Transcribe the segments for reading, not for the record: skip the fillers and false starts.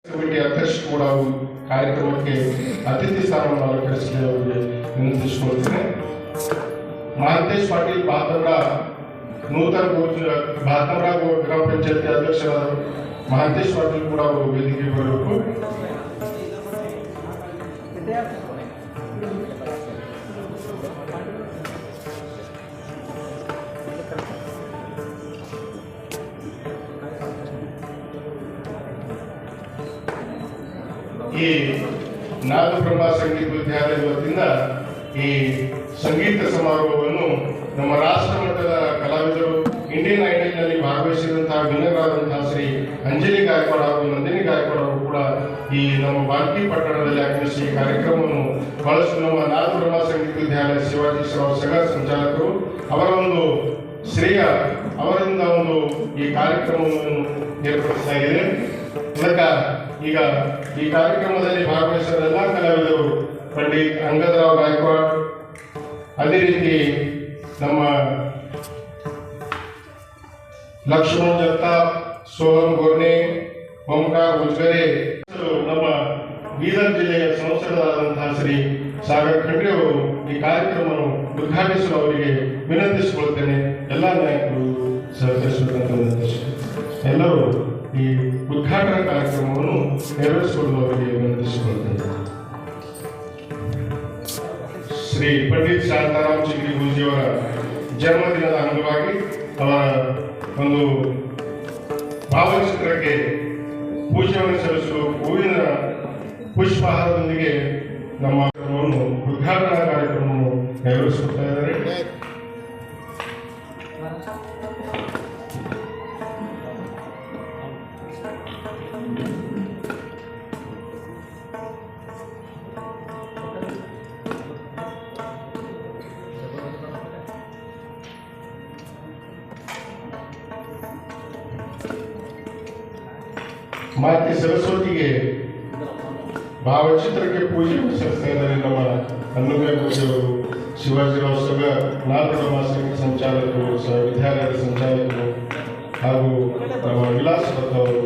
Committee ಅಧ್ಯಕ್ಷ ಕೂಡ ಕಾರ್ಯಕ್ರಮಕ್ಕೆ ಅತಿಥಿ ಸ್ಥಾನವನ್ನು ಅಲಂಕರಿಸಲಿ ಅವರಿಗೆ ವಿನಂತಿಸಿಕೊಳ್ತೇನೆ. ಮಹಾಂತೇಶ್ ಪಾಟೀಲ್ ಬಾತಮ್ರ ನೂತನ ಬಾತಮ್ರ ಗ್ರಾಮ ಪಂಚಾಯತಿ ಅಧ್ಯಕ್ಷರಾದ ಮಹಾಂತೇಶ್ ಪಾಟೀಲ್ ಕೂಡ ಅವರು ವೇದಿಕೆಗೆ ಬರಬೇಕು. ಈ ನಾದಬ್ರಹ್ಮ ಸಂಗೀತ ವಿದ್ಯಾಲಯ ವತಿಯಿಂದ ಈ ಸಂಗೀತ ಸಮಾರೋಹವನ್ನು ನಮ್ಮ ರಾಷ್ಟ್ರ ಮಟ್ಟದ ಕಲಾವಿದರು ಇಂಡಿಯನ್ ಐಡಲ್ನಲ್ಲಿ ಭಾಗವಹಿಸಿದಂತಹ ವಿನಯರಾದಂತಹ ಶ್ರೀ ಅಂಜಲಿ ಗಾಯಕ್ವಾಡ್ ಹಾಗೂ ನಂದಿನಿ ಗಾಯಕ್ವಾಡ್ ಅವರು ಕೂಡ ಈ ನಮ್ಮ ಬಾಲ್ಕಿ ಪಟ್ಟಣದಲ್ಲಿ ಆಗಮಿಸಿ ಈ ಕಾರ್ಯಕ್ರಮವನ್ನು ಬಹಳಷ್ಟು ನಮ್ಮ ನಾದಬ್ರಹ್ಮ ಸಂಗೀತ ವಿದ್ಯಾಲಯ ಶಿವಾಜಿ ಸಗ ಸಂಚಾಲಕರು ಅವರ ಒಂದು ಶ್ರೇಯ ಅವರಿಂದ ಒಂದು ಈ ಕಾರ್ಯಕ್ರಮವನ್ನು ಏರ್ಪಡಿಸ್ತಾ ಇದೆ. ಮೂಲಕ ಈಗ ಈ ಕಾರ್ಯಕ್ರಮದಲ್ಲಿ ಭಾಗವಹಿಸಿದ ಎಲ್ಲ ಕಲಾವಿದರು ಪಂಡಿತ್ ಅಂಗದರಾವ್ ಗಾಯಕ್ವಾಡ್, ಅದೇ ರೀತಿ ನಮ್ಮ ಲಕ್ಷ್ಮಣ್ ಜಗತಾಪ್, ಸೋಹನ್ ಗೋರ್ನೆ, ಓಂಕಾರ ಗುಜ್ಗರೆ, ನಮ್ಮ ಬೀದರ್ ಜಿಲ್ಲೆಯ ಸಂಸದರಾದಂತಹ ಶ್ರೀ ಸಾಗರ್ ಖಂಡ್ರೆ ಅವರು ಈ ಕಾರ್ಯಕ್ರಮವನ್ನು ಉದ್ಘಾಟಿಸಲು ಅವರಿಗೆ ವಿನಂತಿಸಿಕೊಳ್ತೇನೆ. ಎಲ್ಲ ನಾಯಕರು ಸಹಕರಿಸಬೇಕಂತ ವಿನಂತಿಸುತ್ತೇನೆ. ಎಲ್ಲರೂ ಈ ಉದ್ಘಾಟನಾ ಕಾರ್ಯಕ್ರಮವನ್ನು ನೆರವೇರಿಸಿಕೊಳ್ಳಲು ಅವರಿಗೆ ವಿನಂತಿಸಿಕೊಳ್ತೇನೆ. ಶ್ರೀ ಪಂಡಿತ್ ಶಾಂತಾರಾಮ್ ಚಿಗ್ರಿ ಗುರೂಜಿಯವರ ಜನ್ಮದಿನದ ಅಂಗವಾಗಿ ಅವರ ಒಂದು ಭಾವಚಿತ್ರಕ್ಕೆ ಪೂಜೆಯನ್ನು ಸಲ್ಲಿಸಲು ಹೂವಿನ ಪುಷ್ಪಹಾರದೊಂದಿಗೆ ನಮ್ಮ ಉದ್ಘಾಟನಾ ಕಾರ್ಯಕ್ರಮವನ್ನು ನೆರವೇರಿಸುತ್ತಾ ಇದ್ದಾರೆ. ಮಾತೆ ಸರಸ್ವತಿಗೆ ಭಾವಚಿತ್ರಕ್ಕೆ ಪೂಜೆ ಸಲ್ಲಿಸ್ತಾ ಇದ್ದಾರೆ ನಮ್ಮ ಅನ್ನುಗೂಜಿಯವರು, ಶಿವಾಜಿರಾವ್ ಸಗ, ನಾದಬ್ರಹ್ಮ ಸಂಗೀತ ಸಂಚಾಲಕರು, ವಿದ್ಯಾಲಯದ ಸಂಚಾಲಕರು ಹಾಗೂ ನಮ್ಮ ವಿಲಾಸ ದತ್ತ ಅವರು.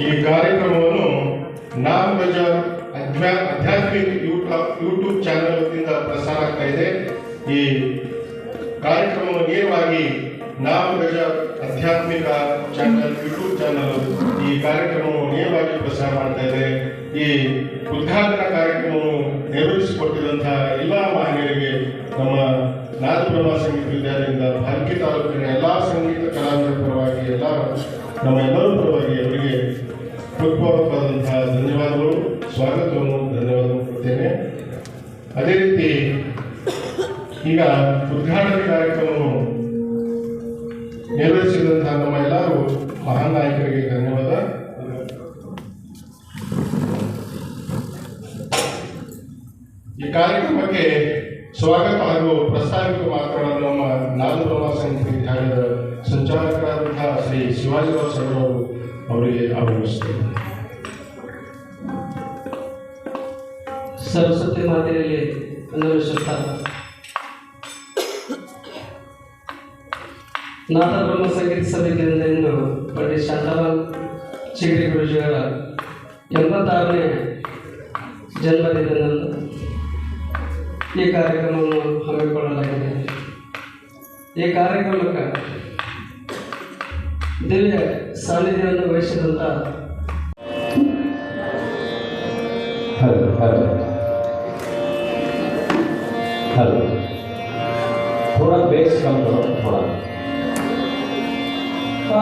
ಈ ಕಾರ್ಯಕ್ರಮವನ್ನು ನಾಮಗಜ ಆಧ್ಯಾತ್ಮಿಕ ಯೂಟ್ಯೂಬ್ ಚಾನೆಲ್ ವತಿಯಿಂದ ಪ್ರಸಾರ ಆಗ್ತಾ ಇದೆ. ಈ ಕಾರ್ಯಕ್ರಮವನ್ನು ನೇರವಾಗಿ ನಾಮಗಜ ಆಧ್ಯಾತ್ಮಿಕ ಚಾನೆಲ್ ಯೂಟ್ಯೂಬ್ ಚಾನೆಲ್ ಈ ಕಾರ್ಯಕ್ರಮವನ್ನು ನೇರವಾಗಿ ಪ್ರಸಾರ ಮಾಡ್ತಾ ಇದೆ. ಈ ಉದ್ಘಾಟನಾ ಕಾರ್ಯಕ್ರಮವನ್ನು ನೆರವೇರಿಸಿಕೊಟ್ಟಿರುವಂತಹ ಎಲ್ಲ ಮಾನ್ಯರಿಗೆ ನಮ್ಮ ನಾದಬ್ರಹ್ಮ ಸಂಗೀತ ವಿದ್ಯಾಲಯದಿಂದ ಬಾಲ್ಕಿ ತಾಲೂಕಿನ ಎಲ್ಲ ಸಂಗೀತ ಕಲಾವಿದರ ಪರವಾಗಿ ಎಲ್ಲ ನಮ್ಮ ಎಲ್ಲರ ಪರವಾಗಿ ಅವರಿಗೆ ಹೃತ್ಪೂರ್ವಕವಾದಂತಹ ಧನ್ಯವಾದಗಳು, ಸ್ವಾಗತವನ್ನು ಧನ್ಯವಾದಗಳು ಕೊಡ್ತೇನೆ. ಅದೇ ರೀತಿ ಈಗ ಉದ್ಘಾಟನೆ ಕಾರ್ಯಕ್ರಮವನ್ನು ನೆರವೇರಿಸಿದಂತಹ ನಮ್ಮ ಎಲ್ಲರೂ ಮಹಾನ್ ನಾಯಕರಿಗೆ ಧನ್ಯವಾದ. ಈ ಕಾರ್ಯಕ್ರಮಕ್ಕೆ ಸ್ವಾಗತ ಹಾಗೂ ಪ್ರಸ್ತಾವಿಕ ಮಾತನಾಡಲು ನಮ್ಮ ನಾದಬ್ರಹ್ಮ ಸಂಗೀತ ವಿದ್ಯಾಲಯದ ಸಂಚಾಲಕರಾದಂತಹ ಶ್ರೀ ಶಿವಾಜಿರಾವ್ ಸರ್ ಅವರಿಗೆ ಆಗಮಿಸುತ್ತೇವೆ. ಸರಸ್ವತಿ ಮಾತೆಯಲ್ಲಿ ಅನ್ವಯಿಸುತ್ತಾ ನಾದಬ್ರಹ್ಮ ಸಂಗೀತ ಸಮಿತಿಯಿಂದ ಇಂದು ಪಂಡಿತ್ ಶಾಂತಾರಾಮ್ ಚಿಗ್ರಿ ಗುರೂಜಿಯವರ 86ನೇ ಜನ್ಮದಿನದಂದು ಈ ಕಾರ್ಯಕ್ರಮವನ್ನು ಹಮ್ಮಿಕೊಳ್ಳಲಾಗಿದೆ. ಈ ಕಾರ್ಯಕ್ರಮಕ್ಕೆ ದಿವ್ಯ ಸಾನ್ನಿಧ್ಯವನ್ನು ವಹಿಸಿದಂಥ हेलो थोड़ा बेस कम करो थोड़ा. ಆ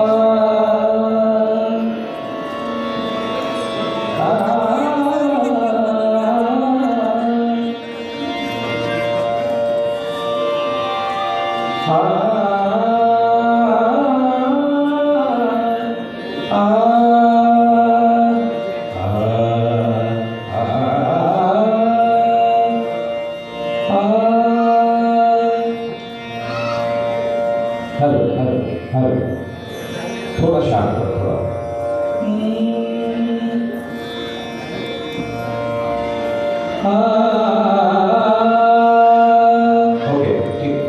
हेलो हेलो हेलो थोड़ा शांत हो थोड़ा ओके ठीक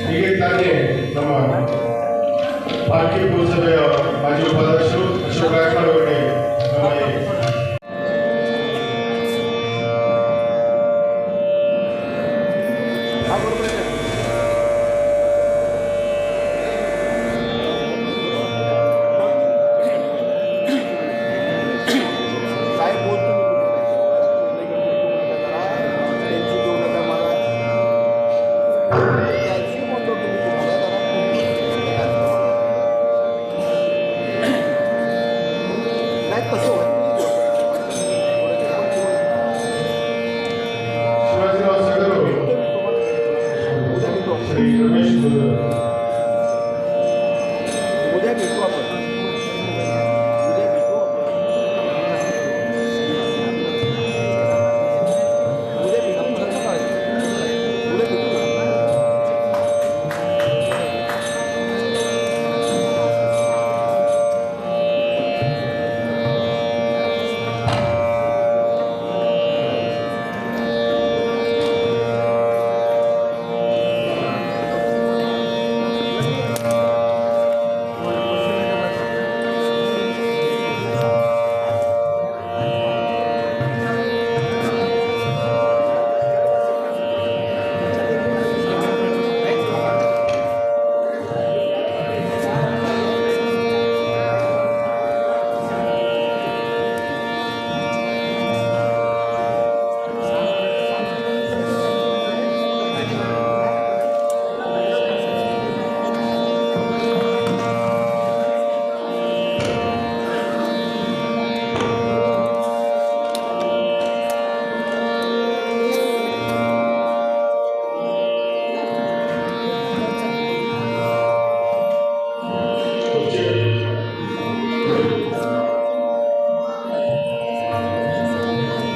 ಹೀಗೆ ತಾನೇ ನಮ್ಮ ಪಾರ್ಟಿ ಪುರಸಭೆಯ ಮಾಜಿ ಉಪಾಧ್ಯಕ್ಷರು ಅಶೋಕ್ ರಾಯಪಾಡ್ ಅವರಿಗೆ ನಮ್ಮ ಈ ಶಿವಾಜಿರಾವ್ ಸಗರು ಶ್ರೀ ರಮೇಶ್ उद्या भेटू आपण उद्या भेटू आपण उद्या भेटू उद्या भेटू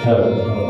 ठेव